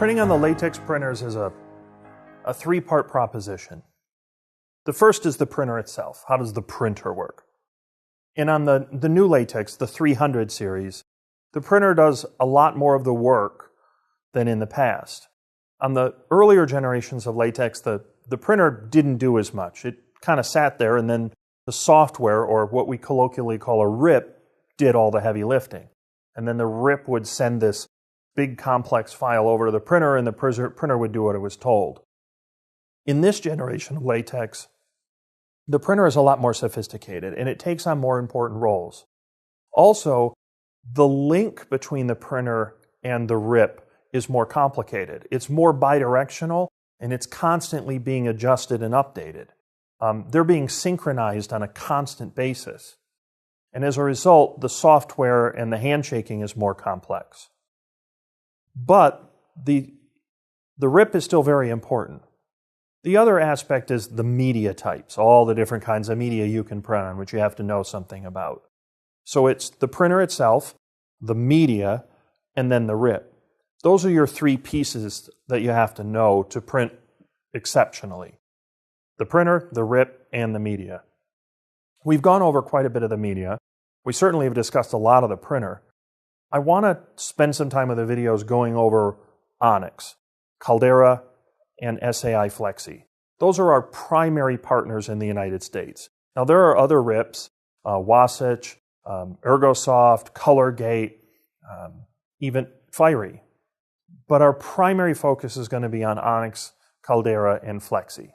Printing on the latex printers is a three-part proposition. The first is the printer itself. How does the printer work? And on the new latex, the 300 series, the printer does a lot more of the work than in the past. On the earlier generations of latex, the printer didn't do as much. It kind of sat there, and then the software, or what we colloquially call a RIP, did all the heavy lifting. And then the RIP would send this big complex file over to the printer, and the printer would do what it was told. In this generation of latex, the printer is a lot more sophisticated, and it takes on more important roles. Also, the link between the printer and the RIP is more complicated. It's more bidirectional, and it's constantly being adjusted and updated. They're being synchronized on a constant basis. And as a result, the software and the handshaking is more complex. But the RIP is still very important. The other aspect is the media types, all the different kinds of media you can print on, which you have to know something about. So it's the printer itself, the media, and then the RIP. Those are your three pieces that you have to know to print exceptionally. The printer, the RIP, and the media. We've gone over quite a bit of the media. We certainly have discussed a lot of the printer. I want to spend some time with the videos going over Onyx, Caldera, and SAI Flexi. Those are our primary partners in the United States. Now there are other RIPs, Wasatch, Ergosoft, Colorgate, even Fiery. But our primary focus is going to be on Onyx, Caldera, and Flexi.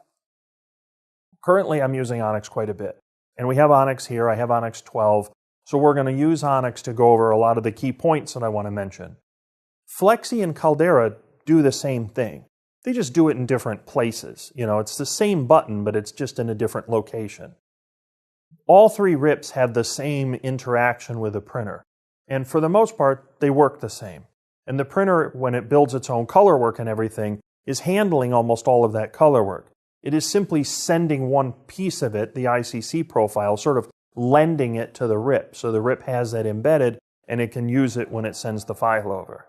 Currently I'm using Onyx quite a bit. And we have Onyx here, I have Onyx 12. So we're going to use Onyx to go over a lot of the key points that I want to mention. Flexi and Caldera do the same thing. They just do it in different places. You know, it's the same button, but it's just in a different location. All three RIPs have the same interaction with the printer. And for the most part, they work the same. And the printer, when it builds its own color work and everything, is handling almost all of that color work. It is simply sending one piece of it, the ICC profile, sort of lending it to the RIP. So the RIP has that embedded, and it can use it when it sends the file over.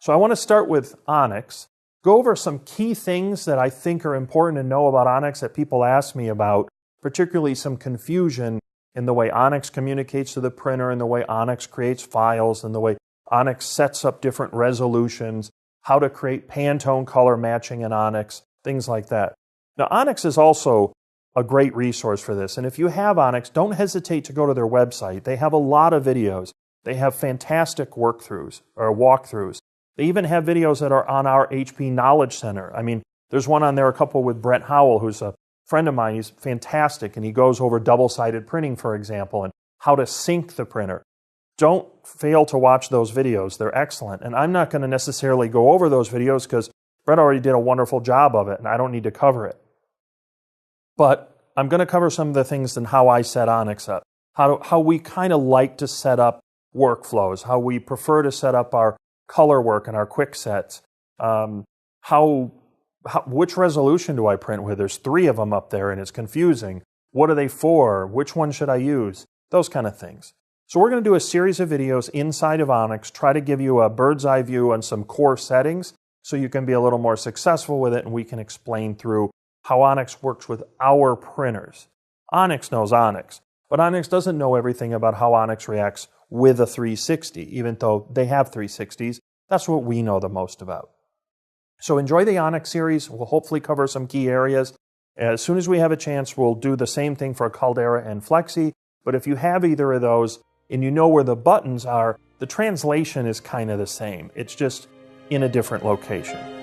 So I want to start with Onyx, go over some key things that I think are important to know about Onyx that people ask me about, particularly some confusion in the way Onyx communicates to the printer, and the way Onyx creates files, and the way Onyx sets up different resolutions, how to create Pantone color matching in Onyx, things like that. Now, Onyx is also a great resource for this, and if you have Onyx, don't hesitate to go to their website. They have a lot of videos. They have fantastic walkthroughs. They even have videos that are on our HP Knowledge Center. I mean, there's one on there, a couple with Brett Howell, who's a friend of mine. He's fantastic, and he goes over double-sided printing, for example, and how to sync the printer. Don't fail to watch those videos. They're excellent, and I'm not going to necessarily go over those videos because Brett already did a wonderful job of it, and I don't need to cover it. But I'm going to cover some of the things and how I set Onyx up, how we kind of like to set up workflows, how we prefer to set up our color work and our quick sets, which resolution do I print with? There's 3 of them up there and it's confusing. What are they for? Which one should I use? Those kind of things. So we're going to do a series of videos inside of Onyx, try to give you a bird's eye view on some core settings so you can be a little more successful with it, and we can explain through how Onyx works with our printers. Onyx knows Onyx, but Onyx doesn't know everything about how Onyx reacts with a 360, even though they have 360s. That's what we know the most about. So enjoy the Onyx series. We'll hopefully cover some key areas. As soon as we have a chance, we'll do the same thing for Caldera and Flexi. But if you have either of those and you know where the buttons are, the translation is kind of the same. It's just in a different location.